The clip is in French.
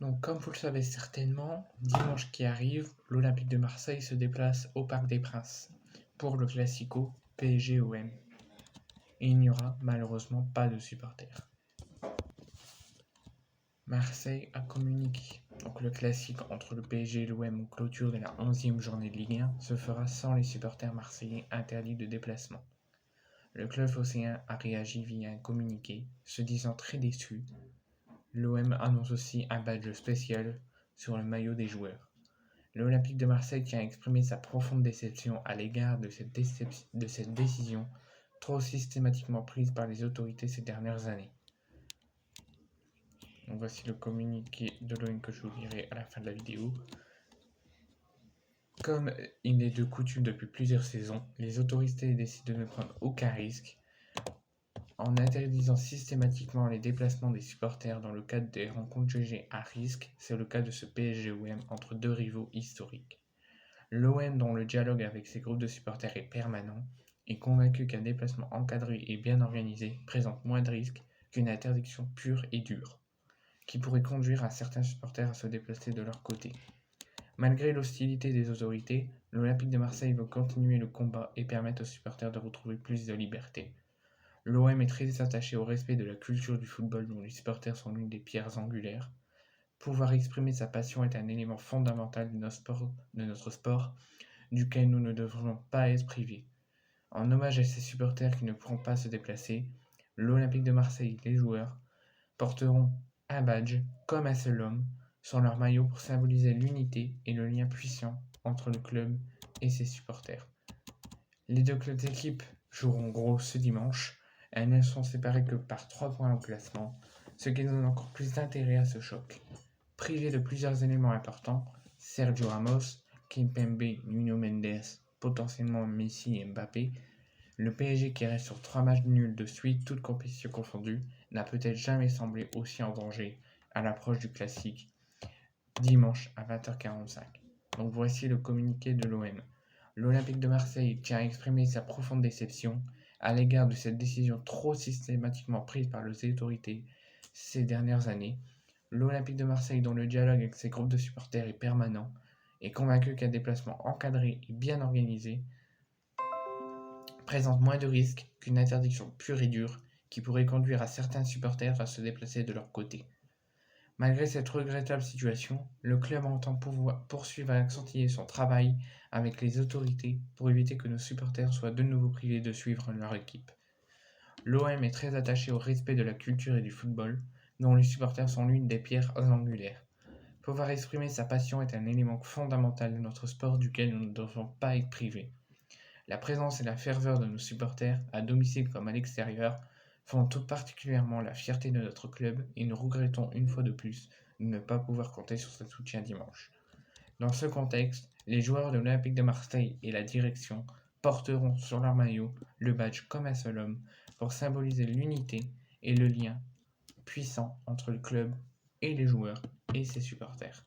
Donc, comme vous le savez certainement, dimanche qui arrive, l'Olympique de Marseille se déplace au Parc des Princes pour le Classico PSG-OM. Et il n'y aura malheureusement pas de supporters. Marseille a communiqué. Donc le classique entre le PSG et l'OM en clôture de la 11e journée de Ligue 1 se fera sans les supporters marseillais interdits de déplacement. Le club phocéen a réagi via un communiqué, se disant très déçu. L'OM annonce aussi un badge spécial sur le maillot des joueurs. L'Olympique de Marseille tient à exprimer sa profonde déception à l'égard de cette décision trop systématiquement prise par les autorités ces dernières années. Donc voici le communiqué de l'OM que je vous lirai à la fin de la vidéo. Comme il est de coutume depuis plusieurs saisons, les autorités décident de ne prendre aucun risque en interdisant systématiquement les déplacements des supporters dans le cadre des rencontres jugées à risque. C'est le cas de ce PSG-OM entre deux rivaux historiques. L'OM, dont le dialogue avec ses groupes de supporters est permanent, est convaincu qu'un déplacement encadré et bien organisé présente moins de risques qu'une interdiction pure et dure, qui pourrait conduire certains supporters à se déplacer de leur côté. Malgré l'hostilité des autorités, l'Olympique de Marseille veut continuer le combat et permettre aux supporters de retrouver plus de liberté. L'OM est très attaché au respect de la culture du football dont les supporters sont l'une des pierres angulaires. Pouvoir exprimer sa passion est un élément fondamental de notre sport, duquel nous ne devrions pas être privés. En hommage à ces supporters qui ne pourront pas se déplacer, l'Olympique de Marseille et les joueurs porteront un badge, comme un seul homme, sur leur maillot pour symboliser l'unité et le lien puissant entre le club et ses supporters. Les deux équipes joueront gros ce dimanche. Elles ne sont séparées que par 3 points au classement, ce qui donne encore plus d'intérêt à ce choc. Privé de plusieurs éléments importants, Sergio Ramos, Kimpembe, Nuno Mendes, potentiellement Messi et Mbappé, le PSG qui reste sur 3 matchs nuls de suite, toutes compétitions confondues, n'a peut-être jamais semblé aussi en danger à l'approche du classique, dimanche à 20h45. Donc voici le communiqué de l'OM. L'Olympique de Marseille tient à exprimer sa profonde déception à l'égard de cette décision trop systématiquement prise par les autorités ces dernières années. L'Olympique de Marseille, dont le dialogue avec ses groupes de supporters est permanent, est convaincu qu'un déplacement encadré et bien organisé présente moins de risques qu'une interdiction pure et dure qui pourrait conduire certains supporters à se déplacer de leur côté. Malgré cette regrettable situation, le club entend poursuivre et accentuer son travail avec les autorités pour éviter que nos supporters soient de nouveau privés de suivre leur équipe. L'OM est très attaché au respect de la culture et du football, dont les supporters sont l'une des pierres angulaires. Pouvoir exprimer sa passion est un élément fondamental de notre sport duquel nous ne devons pas être privés. La présence et la ferveur de nos supporters, à domicile comme à l'extérieur, font tout particulièrement la fierté de notre club et nous regrettons une fois de plus de ne pas pouvoir compter sur ce soutien dimanche. Dans ce contexte, les joueurs de l'Olympique de Marseille et la direction porteront sur leur maillot le badge comme un seul homme pour symboliser l'unité et le lien puissant entre le club et les joueurs et ses supporters.